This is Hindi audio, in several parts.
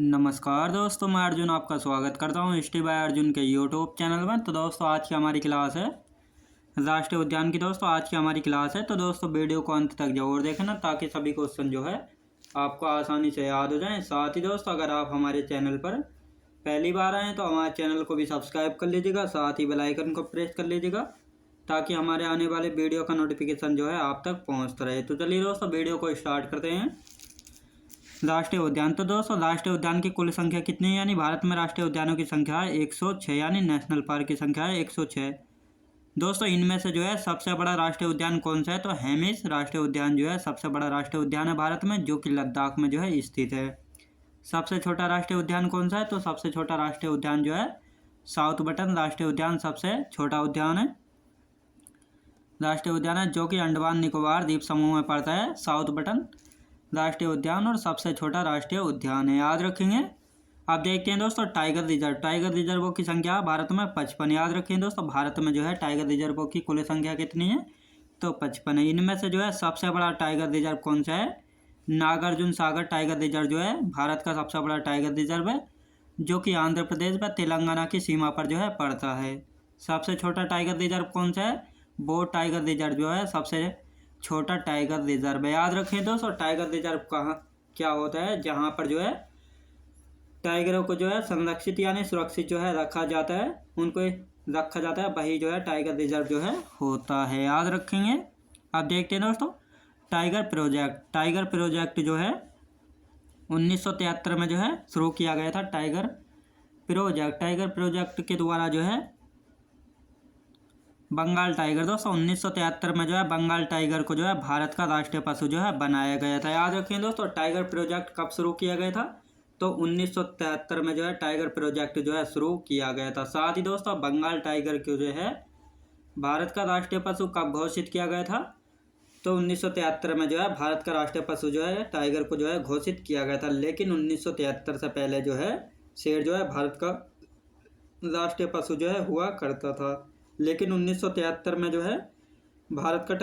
नमस्कार दोस्तों, मैं अर्जुन आपका स्वागत करता हूँ हिस्ट्री बाय अर्जुन के यूट्यूब चैनल में। तो दोस्तों आज की हमारी क्लास है राष्ट्रीय उद्यान की। दोस्तों आज की हमारी क्लास है, तो दोस्तों वीडियो को अंत तक जरूर देखना ताकि सभी क्वेश्चन जो है आपको आसानी से याद हो जाएं। साथ ही दोस्तों अगर आप हमारे चैनल पर पहली बार आएँ तो हमारे चैनल को भी सब्सक्राइब कर लीजिएगा, साथ ही बेल आइकन को प्रेस कर लीजिएगा ताकि हमारे आने वाले वीडियो का नोटिफिकेशन जो है आप तक पहुँचता रहे। तो चलिए दोस्तों वीडियो को स्टार्ट करते हैं। राष्ट्रीय उद्यान। तो दोस्तों राष्ट्रीय उद्यान की कुल संख्या कितनी है, यानी भारत में राष्ट्रीय उद्यानों की संख्या है 106, यानी नेशनल पार्क की संख्या है 106। दोस्तों इनमें से जो है सबसे बड़ा राष्ट्रीय उद्यान कौन सा है, तो हेमिस राष्ट्रीय उद्यान जो है सबसे बड़ा राष्ट्रीय उद्यान है भारत में, जो कि लद्दाख में जो है स्थित है। सबसे छोटा राष्ट्रीय उद्यान कौन सा है, तो सबसे छोटा राष्ट्रीय उद्यान जो है साउथ बटन राष्ट्रीय उद्यान सबसे छोटा उद्यान है, राष्ट्रीय उद्यान है, जो कि अंडमान निकोबार द्वीप समूह में पड़ता है। साउथ बटन राष्ट्रीय उद्यान और सबसे छोटा राष्ट्रीय उद्यान है, याद रखेंगे। अब देखते हैं दोस्तों टाइगर रिजर्व। टाइगर रिजर्वों की संख्या भारत में 55, याद रखें दोस्तों। भारत में जो है टाइगर रिजर्वों की कुल संख्या कितनी है, तो 55 है। इनमें से जो है सबसे बड़ा टाइगर रिजर्व कौन सा है, नागार्जुन सागर टाइगर रिजर्व जो है भारत का सबसे बड़ा टाइगर रिजर्व है, जो कि आंध्र प्रदेश व तेलंगाना की सीमा पर जो है पड़ता है। सबसे छोटा टाइगर रिजर्व कौन सा है, वो टाइगर रिजर्व जो है सबसे छोटा टाइगर रिजर्व है, याद रखें दोस्तों। टाइगर रिजर्व कहाँ क्या होता है, जहाँ पर जो है टाइगरों को जो है संरक्षित यानी सुरक्षित जो है रखा जाता है, उनको रखा जाता है, वही जो है टाइगर रिजर्व जो है होता है, याद रखेंगे। अब देखते हैं दोस्तों टाइगर प्रोजेक्ट। टाइगर प्रोजेक्ट जो है 1973 में जो है शुरू किया गया था। टाइगर प्रोजेक्ट के द्वारा जो है बंगाल टाइगर, दोस्तों 1973 में जो है बंगाल टाइगर को जो है भारत का राष्ट्रीय पशु जो है बनाया गया था, याद रखें दोस्तों। टाइगर प्रोजेक्ट कब शुरू किया गया था, तो 1973 में जो है टाइगर प्रोजेक्ट जो है शुरू किया गया था। साथ ही दोस्तों बंगाल टाइगर को जो है भारत का राष्ट्रीय पशु कब घोषित किया गया था, तो 1973 में जो है भारत का राष्ट्रीय पशु जो है टाइगर को जो है घोषित किया गया था। लेकिन 1973 से पहले जो है शेर जो है भारत का राष्ट्रीय पशु जो है हुआ करता था। लेकिन 1973 में जो है भारत का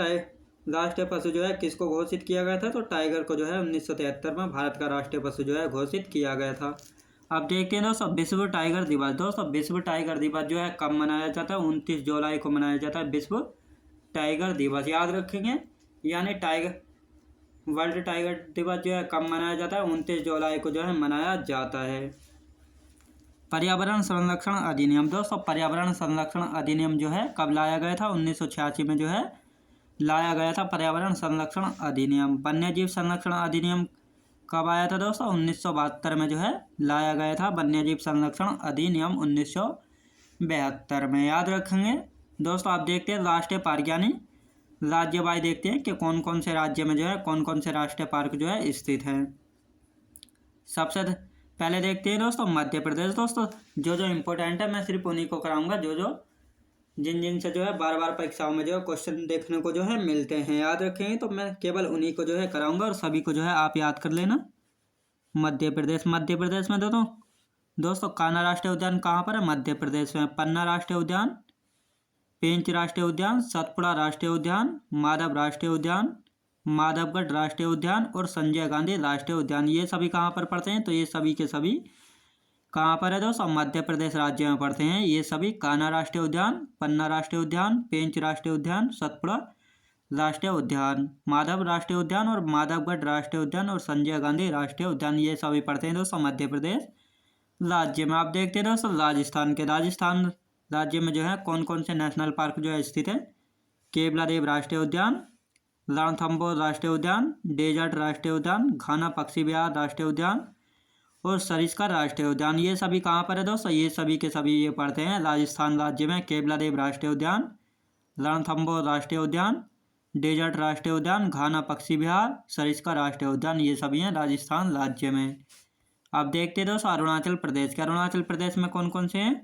राष्ट्रीय पशु जो है किसको घोषित किया गया था, तो टाइगर को जो है 1973 में भारत का राष्ट्रीय पशु जो है घोषित किया गया था। अब देखते हैं दोस्तों विश्व टाइगर दिवस। दोस्तों विश्व टाइगर दिवस जो है कब मनाया जाता है, 29 जुलाई को मनाया जाता है विश्व टाइगर दिवस, याद रखेंगे। यानी वर्ल्ड टाइगर दिवस जो है कब मनाया जाता है, 29 जुलाई को जो है मनाया जाता है। पर्यावरण संरक्षण अधिनियम। दोस्तों पर्यावरण संरक्षण अधिनियम जो है कब लाया गया था, 1986 में जो है लाया गया था पर्यावरण संरक्षण अधिनियम। वन्यजीव संरक्षण अधिनियम कब आया था दोस्तों, 1972 में जो है लाया गया था वन्यजीव संरक्षण अधिनियम 1972 में, याद रखेंगे दोस्तों। आप देखते हैं राष्ट्रीय पार्क यानी राज्य वाई देखते हैं कि कौन कौन से राज्य में जो है कौन कौन से राष्ट्रीय पार्क जो है स्थित हैं। सबसे पहले देखते हैं दोस्तों मध्य प्रदेश। दोस्तों जो इम्पोर्टेंट है मैं सिर्फ उन्हीं को कराऊंगा, जिन से जो है बार बार परीक्षाओं में जो है क्वेश्चन देखने को जो है मिलते हैं, याद रखेंगे। तो मैं केवल उन्हीं को जो है कराऊंगा और सभी को जो है आप याद कर लेना। मध्य प्रदेश में दोस्तों कान्हा राष्ट्रीय उद्यान कहाँ पर है, मध्य प्रदेश में। पन्ना राष्ट्रीय उद्यान, पेंच राष्ट्रीय उद्यान, सतपुड़ा राष्ट्रीय उद्यान, माधव राष्ट्रीय उद्यान, माधवगढ़ राष्ट्रीय उद्यान और संजय गांधी राष्ट्रीय उद्यान, ये सभी कहाँ पर पड़ते हैं, तो ये सभी के सभी कहाँ पर है दोस्तों, मध्य प्रदेश राज्य में पड़ते हैं। ये सभी कान्हा राष्ट्रीय उद्यान, पन्ना राष्ट्रीय उद्यान, पेंच राष्ट्रीय उद्यान, सतपुड़ा राष्ट्रीय उद्यान, माधव राष्ट्रीय उद्यान और माधवगढ़ राष्ट्रीय उद्यान और संजय गांधी राष्ट्रीय उद्यान, ये सभी पड़ते हैं दोस्तों मध्य प्रदेश राज्य में। आप देखते हैं दोस्तों राजस्थान राज्य में जो है कौन कौन से नेशनल पार्क जो है स्थित है, केवलादेव राष्ट्रीय उद्यान, रणथंबोर राष्ट्रीय उद्यान, डेजर्ट राष्ट्रीय उद्यान, घाना पक्षी विहार राष्ट्रीय उद्यान और सरिस्का राष्ट्रीय उद्यान, ये सभी कहाँ पर है दोस्तों, ये सभी के सभी ये पड़ते हैं राजस्थान राज्य में। केवलादेव राष्ट्रीय उद्यान, रणथंबोर राष्ट्रीय उद्यान, डेजर्ट राष्ट्रीय उद्यान, घाना पक्षी विहार, सरिस्का राष्ट्रीय उद्यान, ये सभी हैं राजस्थान राज्य में। अब देखते हैं दोस्तों अरुणाचल प्रदेश में कौन कौन से हैं,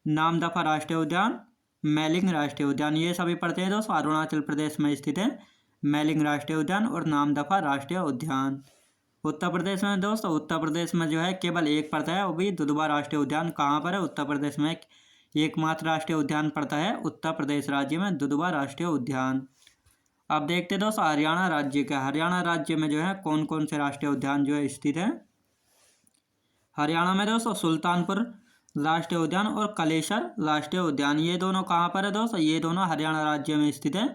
नामदफा राष्ट्रीय उद्यान, मैलिंग राष्ट्रीय उद्यान, ये सभी पड़ते हैं दोस्तों अरुणाचल प्रदेश में स्थित है, मैलिंग राष्ट्रीय उद्यान और नामदफा राष्ट्रीय उद्यान। उत्तर प्रदेश में जो है केवल एक पड़ता है, वो भी दुधवा राष्ट्रीय उद्यान। कहाँ पर है, उत्तर प्रदेश में एकमात्र राष्ट्रीय उद्यान पड़ता है उत्तर प्रदेश राज्य में, दुधवा राष्ट्रीय उद्यान। अब देखते हैं दोस्तों हरियाणा राज्य में जो है कौन कौन से राष्ट्रीय उद्यान जो है स्थित है। हरियाणा में दोस्तों सुल्तानपुर राष्ट्रीय उद्यान और कलेसर राष्ट्रीय उद्यान, ये दोनों कहाँ पर है दोस्तों, ये दोनों हरियाणा राज्य में स्थित है,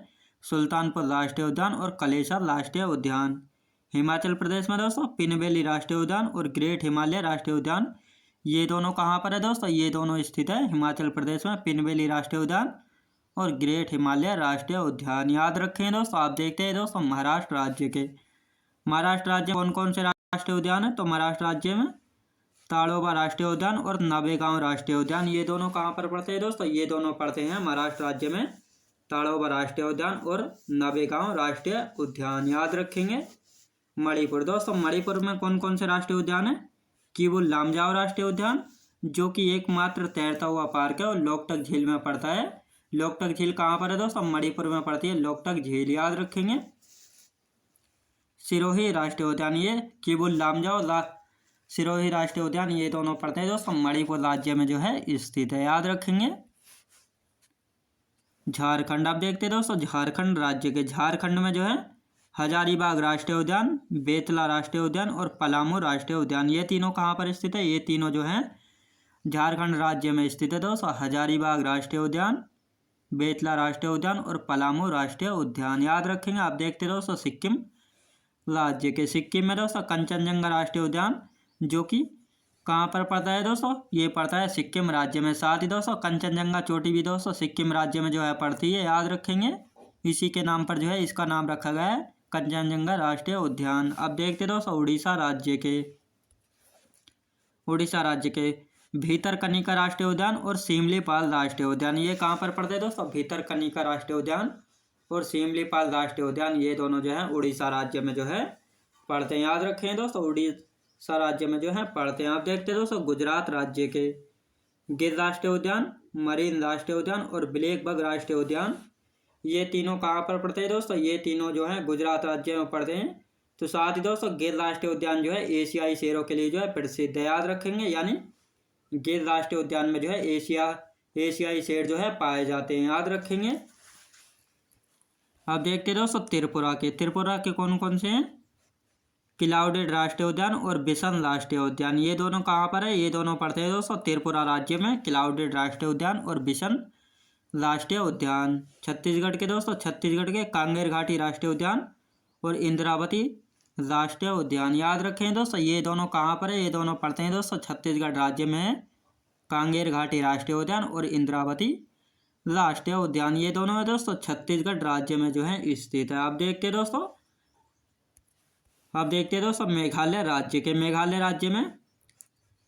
सुल्तानपुर राष्ट्रीय उद्यान और कलेसर राष्ट्रीय उद्यान। हिमाचल प्रदेश में दोस्तों पिनवेली राष्ट्रीय उद्यान और ग्रेट हिमालय राष्ट्रीय उद्यान, ये दोनों कहाँ पर है दोस्तों, ये दोनों स्थित है हिमाचल प्रदेश में, पिनवेली राष्ट्रीय उद्यान और ग्रेट हिमालय राष्ट्रीय उद्यान। याद रखें दोस्तों। आप देखते हैं दोस्तों महाराष्ट्र राज्य के, महाराष्ट्र राज्य कौन कौन से राष्ट्रीय उद्यान है, तो महाराष्ट्र राज्य में ताड़ोबा राष्ट्रीय उद्यान और नवेगांव राष्ट्रीय उद्यान, ये दोनों कहाँ पर पड़ते हैं दोस्तों, ये दोनों पड़ते हैं महाराष्ट्र राज्य में, ताड़ोबा राष्ट्रीय उद्यान और नवेगांव राष्ट्रीय उद्यान। याद रखेंगे। मणिपुर दोस्तों, मणिपुर में कौन कौन से राष्ट्रीय उद्यान है, किबुल लामजाओ राष्ट्रीय उद्यान जो कि एकमात्र तैरता हुआ पार्क है और लोकटक झील में पड़ता है। लोकटक झील कहाँ पर है दोस्तों, मणिपुर में पड़ती है लोकटक झील। याद रखेंगे। सिरोही राष्ट्रीय उद्यान, ये किबुल लामजाओ सिरोही राष्ट्रीय उद्यान, ये दोनों पड़ते हैं दोस्तों मणिपुर राज्य में जो है स्थित है। याद रखेंगे। झारखंड, आप देखते हैं दोस्तों झारखंड राज्य के, झारखंड में जो है हजारीबाग राष्ट्रीय उद्यान, बेतला राष्ट्रीय उद्यान और पलामू राष्ट्रीय उद्यान, ये तीनों कहाँ पर स्थित है, ये तीनों जो है झारखंड राज्य में स्थित है दोस्तों, हजारीबाग राष्ट्रीय उद्यान, बेतला राष्ट्रीय उद्यान और पलामू राष्ट्रीय उद्यान। याद रखेंगे। आप देखते हैं दोस्तों सिक्किम राज्य के, सिक्किम में दोस्तों कंचनजंगा राष्ट्रीय उद्यान जो कि कहाँ पर पड़ता है दोस्तों, ये पड़ता है सिक्किम राज्य में। साथ ही दोस्तों कंचनजंगा चोटी भी दोस्तों सिक्किम राज्य में जो है पड़ती है। याद रखेंगे। इसी के नाम पर जो है इसका नाम रखा गया है कंचनजंगा राष्ट्रीय उद्यान। अब देखते दोस्तों उड़ीसा राज्य के, उड़ीसा राज्य के भीतरकनिका राष्ट्रीय उद्यान और सिमलीपाल राष्ट्रीय उद्यान, ये कहाँ पर पड़ते हैं दोस्तों, भीतरकनिका राष्ट्रीय उद्यान और सिमलीपाल राष्ट्रीय उद्यान, ये दोनों जो है उड़ीसा राज्य में जो है पड़ते हैं। याद रखें दोस्तों उड़ीसा राज्य में जो है पड़ते हैं। आप देखते हैं दोस्तों गुजरात राज्य के गिर राष्ट्रीय उद्यान, मरीन राष्ट्रीय उद्यान और ब्लैक बग राष्ट्रीय उद्यान, ये तीनों कहाँ पर पड़ते हैं दोस्तों, ये तीनों जो है गुजरात राज्य में पड़ते हैं। तो साथ ही दोस्तों गिर राष्ट्रीय उद्यान जो है एशियाई शेरों के लिए जो है प्रसिद्ध है। याद रखेंगे। यानी गिर राष्ट्रीय उद्यान में जो है एशियाई शेर जो है पाए जाते हैं। याद रखेंगे। अब देखते हैं दोस्तों त्रिपुरा के, त्रिपुरा के कौन कौन से हैं, क्लाउडेड राष्ट्रीय उद्यान और बिशन राष्ट्रीय उद्यान, ये दोनों कहाँ पर है, ये दोनों पड़ते हैं दोस्तों त्रिपुरा राज्य में, क्लाउडेड राष्ट्रीय उद्यान और बिशन राष्ट्रीय उद्यान। छत्तीसगढ़ के दोस्तों, छत्तीसगढ़ के कांगेर घाटी राष्ट्रीय उद्यान और इंद्रावती राष्ट्रीय उद्यान। याद रखें दोस्तों ये दोनों कहाँ पर है, ये दोनों पड़ते हैं दोस्तों छत्तीसगढ़ राज्य में, कांगेर घाटी राष्ट्रीय उद्यान और इंद्रावती राष्ट्रीय उद्यान, ये दोनों है दोस्तों छत्तीसगढ़ राज्य में जो है स्थित है। आप देखते हैं दोस्तों, अब देखते हैं दोस्तों मेघालय राज्य के, मेघालय राज्य में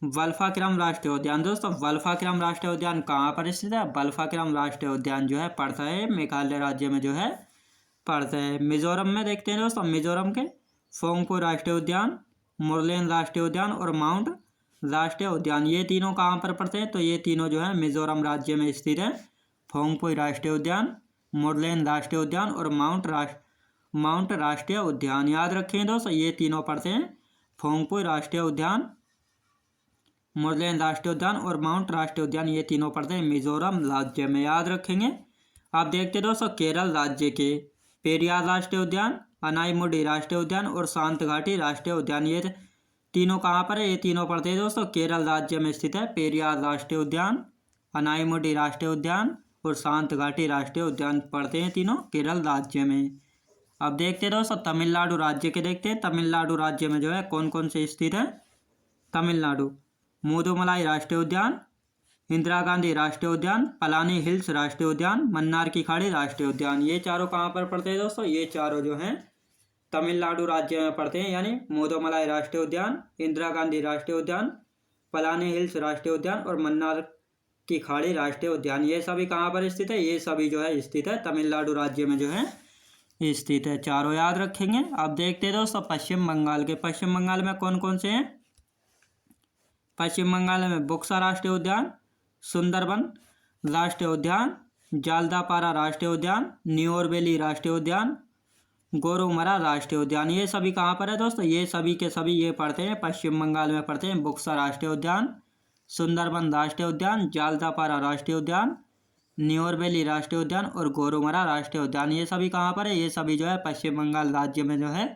वल्फाक्रम राष्ट्रीय उद्यान। दोस्तों वल्फाक्रम राष्ट्रीय उद्यान कहाँ पर स्थित है, वल्फाक्रम राष्ट्रीय उद्यान जो है पड़ता है मेघालय राज्य में जो है पड़ता है। मिजोरम में देखते हैं दोस्तों, मिजोरम के फोंगपो राष्ट्रीय उद्यान, मुरलेन राष्ट्रीय उद्यान और माउंट राष्ट्रीय उद्यान, ये तीनों कहाँ पर पड़ते हैं, तो ये तीनों जो है मिजोरम राज्य में स्थित है। फोंगपोई राष्ट्रीय उद्यान, मुरलेन राष्ट्रीय उद्यान और माउंट राष्ट्रीय उद्यान। याद रखें दोस्तों ये तीनों पड़ते हैं, फोंगपोई राष्ट्रीय उद्यान, मुरलेन राष्ट्रीय उद्यान और माउंट राष्ट्रीय उद्यान, ये तीनों पड़ते हैं मिजोरम राज्य में। याद रखेंगे। आप देखते हैं दोस्तों केरल राज्य के पेरियार राष्ट्रीय उद्यान, अनाईमुडी राष्ट्रीय उद्यान और शांत घाटी राष्ट्रीय उद्यान, ये तीनों कहाँ पर है, ये तीनों पड़ते हैं दोस्तों केरल राज्य में स्थित है। पेरियार राष्ट्रीय उद्यान, अनाईमुडी राष्ट्रीय उद्यान और शांत घाटी राष्ट्रीय उद्यान पड़ते हैं तीनों केरल राज्य में। अब देखते हैं दोस्तों तमिलनाडु राज्य के, देखते हैं तमिलनाडु राज्य में जो है कौन कौन से स्थित है। तमिलनाडु मुदुमलाई राष्ट्रीय उद्यान, इंदिरा गांधी राष्ट्रीय उद्यान, पलानी हिल्स राष्ट्रीय उद्यान, मन्नार की खाड़ी राष्ट्रीय उद्यान, ये चारों कहाँ पर पड़ते हैं दोस्तों, ये चारों जो हैं तमिलनाडु राज्य में पड़ते हैं। यानी मुदुमलाई राष्ट्रीय उद्यान, इंदिरा गांधी राष्ट्रीय उद्यान, पलानी हिल्स राष्ट्रीय उद्यान और मन्नार की खाड़ी राष्ट्रीय उद्यान, ये सभी कहाँ पर स्थित है, ये सभी जो है स्थित है तमिलनाडु राज्य में जो है स्थित है चारों। याद रखेंगे। अब देखते हैं दोस्तों पश्चिम बंगाल के, पश्चिम बंगाल में कौन कौन से हैं। पश्चिम बंगाल में बुक्सा राष्ट्रीय उद्यान, सुंदरबन राष्ट्रीय उद्यान, जालदापारा राष्ट्रीय उद्यान, न्यूओरबेली राष्ट्रीय उद्यान, गोरुमरा राष्ट्रीय उद्यान, ये सभी कहाँ पर है दोस्तों, ये सभी के सभी ये पड़ते हैं पश्चिम बंगाल में पड़ते हैं। बुक्सा राष्ट्रीय उद्यान, सुंदरबन राष्ट्रीय उद्यान, जालदापारा राष्ट्रीय उद्यान, न्यूओरबेली राष्ट्रीय उद्यान और गोरुमरा राष्ट्रीय उद्यान, ये सभी कहाँ पर है, ये सभी जो है पश्चिम बंगाल राज्य में जो है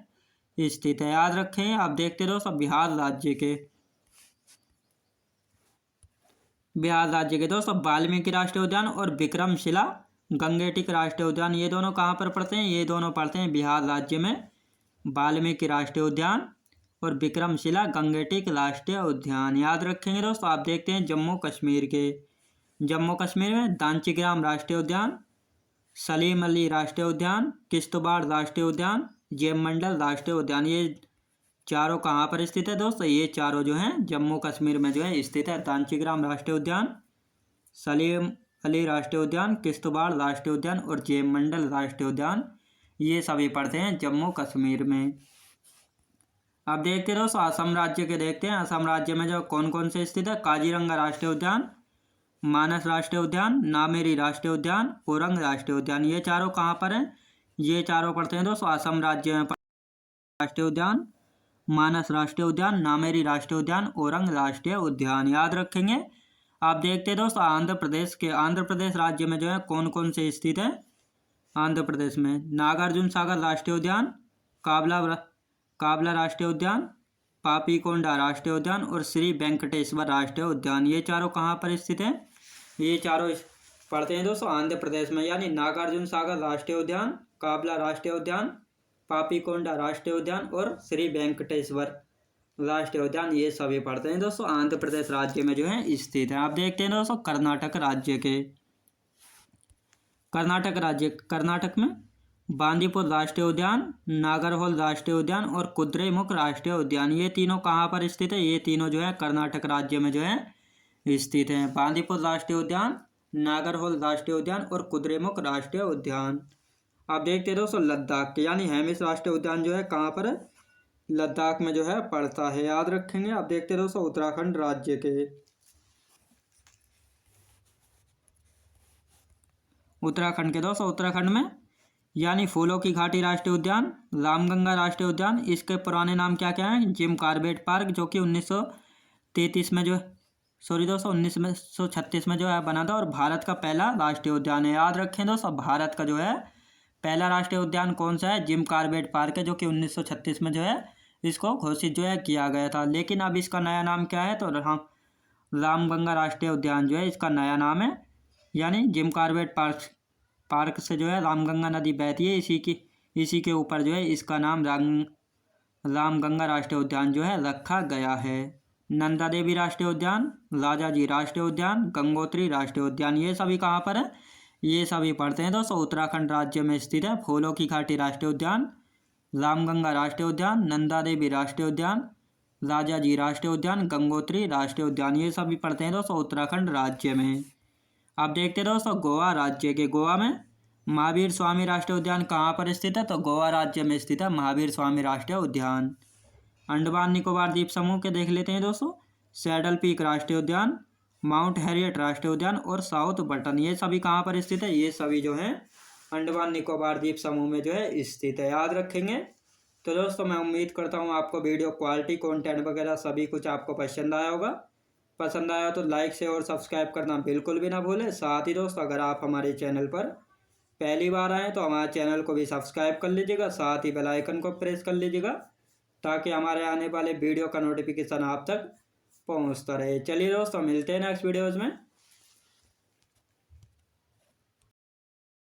स्थित है। याद रखें। आप देखते दोस्तों बिहार राज्य के, बिहार राज्य के दोस्तों वाल्मीकि राष्ट्रीय उद्यान और विक्रमशिला गंगेटिक राष्ट्रीय उद्यान, ये दोनों कहाँ पर पड़ते हैं? ये दोनों पड़ते हैं बिहार राज्य में। वाल्मीकि राष्ट्रीय उद्यान और विक्रमशिला गंगेटिक राष्ट्रीय उद्यान याद रखेंगे दोस्तों। आप देखते हैं जम्मू कश्मीर में दांचीग्राम राष्ट्रीय उद्यान, सलीम अली राष्ट्रीय उद्यान, किश्तवाड़ राष्ट्रीय उद्यान, जेबमंडल राष्ट्रीय उद्यान, ये चारों कहाँ पर स्थित है दोस्तों? ये चारों जो हैं जम्मू कश्मीर में जो है स्थित है। दांचीग्राम राष्ट्रीय उद्यान, सलीम अली राष्ट्रीय उद्यान, किश्तवाड़ राष्ट्रीय उद्यान और जेबमंडल राष्ट्रीय उद्यान, ये सभी पड़ते हैं जम्मू कश्मीर में। अब देखते हैं दोस्तों असम राज्य के देखते हैं। असम राज्य में जो कौन कौन से स्थित है? काजीरंगा राष्ट्रीय उद्यान, मानस राष्ट्रीय उद्यान, नामेरी राष्ट्रीय उद्यान, ओरंग राष्ट्रीय उद्यान, ये चारों कहाँ पर हैं? ये चारों पड़ते हैं दोस्तों असम राज्य में। राष्ट्रीय उद्यान, मानस राष्ट्रीय उद्यान, नामेरी राष्ट्रीय उद्यान, ओरंग राष्ट्रीय उद्यान याद रखेंगे। आप देखते हैं दोस्तों आंध्र प्रदेश राज्य में जो है कौन कौन से स्थित है? आंध्र प्रदेश में नागार्जुन सागर राष्ट्रीय उद्यान, काबला राष्ट्रीय उद्यान, पापीकोंडा राष्ट्रीय उद्यान और श्री वेंकटेश्वर राष्ट्रीय उद्यान, ये चारों कहाँ पर स्थित हैं? ये चारों पड़ते हैं दोस्तों आंध्र प्रदेश में, यानी नागार्जुन सागर राष्ट्रीय उद्यान, काबला राष्ट्रीय उद्यान, पापीकोंडा राष्ट्रीय उद्यान और श्री वेंकटेश्वर राष्ट्रीय उद्यान, ये सभी पड़ते हैं दोस्तों आंध्र प्रदेश राज्य में जो है स्थित है। आप देखते हैं दोस्तों कर्नाटक में बांदीपुर राष्ट्रीय उद्यान, नागरहोल राष्ट्रीय उद्यान और कुद्रेमुख राष्ट्रीय उद्यान, ये तीनों कहाँ पर स्थित है? ये तीनों जो है कर्नाटक राज्य में जो है स्थित हैं। बांदीपुर राष्ट्रीय उद्यान, नागरहोल राष्ट्रीय उद्यान और कुद्रेमुख राष्ट्रीय उद्यान। आप देखते हैं दोस्तों लद्दाख के यानी हेमिस राष्ट्रीय उद्यान जो है कहाँ पर है? लद्दाख में जो है पड़ता है, याद रखेंगे। आप देखते हैं दोस्तों उत्तराखंड राज्य के उत्तराखंड में यानी फूलों की घाटी राष्ट्रीय उद्यान, रामगंगा राष्ट्रीय उद्यान, इसके पुराने नाम क्या क्या हैं? जिम कॉर्बेट पार्क, जो कि 1936 में जो है बना था और भारत का पहला राष्ट्रीय उद्यान है। याद रखें दोस्तों भारत का जो है पहला राष्ट्रीय उद्यान कौन सा है? जिम कॉर्बेट पार्क है, जो कि 1936 में जो है इसको घोषित जो है किया गया था। लेकिन अब इसका नया नाम क्या है? तो रामगंगा राष्ट्रीय उद्यान जो है इसका नया नाम है, यानी जिम कॉर्बेट पार्क से जो है रामगंगा नदी बहती है, इसी के ऊपर जो है इसका नाम रामगंगा राष्ट्रीय उद्यान जो है रखा गया है। नंदा देवी राष्ट्रीय उद्यान, राजाजी राष्ट्रीय उद्यान, गंगोत्री राष्ट्रीय उद्यान, ये सभी कहाँ पर है? ये सभी पड़ते हैं दोस्तों उत्तराखंड राज्य में स्थित है। फूलों की घाटी राष्ट्रीय उद्यान, रामगंगा राष्ट्रीय उद्यान, नंदा देवी राष्ट्रीय उद्यान, राजाजी राष्ट्रीय उद्यान, गंगोत्री राष्ट्रीय उद्यान, ये सभी पड़ते हैं दोस्तों उत्तराखंड राज्य में। अब देखते हैं दोस्तों गोवा राज्य के। गोवा में महावीर स्वामी राष्ट्रीय उद्यान कहाँ पर स्थित है? तो गोवा राज्य में स्थित है महावीर स्वामी राष्ट्रीय उद्यान। अंडमान निकोबार द्वीप समूह के देख लेते हैं दोस्तों। सैडल पीक राष्ट्रीय उद्यान, माउंट हैरियट राष्ट्रीय उद्यान और साउथ बटन, ये सभी कहाँ पर स्थित है? ये सभी जो है अंडमान निकोबार द्वीप समूह में जो है स्थित है, याद रखेंगे। तो दोस्तों मैं उम्मीद करता हूँ आपको वीडियो क्वालिटी कंटेंट वगैरह सभी कुछ आपको पसंद आया होगा। पसंद आया तो लाइक शेयर और सब्सक्राइब करना बिल्कुल भी ना भूलें। साथ ही दोस्तों अगर आप हमारे चैनल पर पहली बार आएँ तो हमारे चैनल को भी सब्सक्राइब कर लीजिएगा, साथ ही बेल आइकन को प्रेस कर लीजिएगा ताकि हमारे आने वाले वीडियो का नोटिफिकेशन आप तक पहुंचता रहे। चलिए दोस्तों मिलते हैं नेक्स्ट वीडियोज़ में।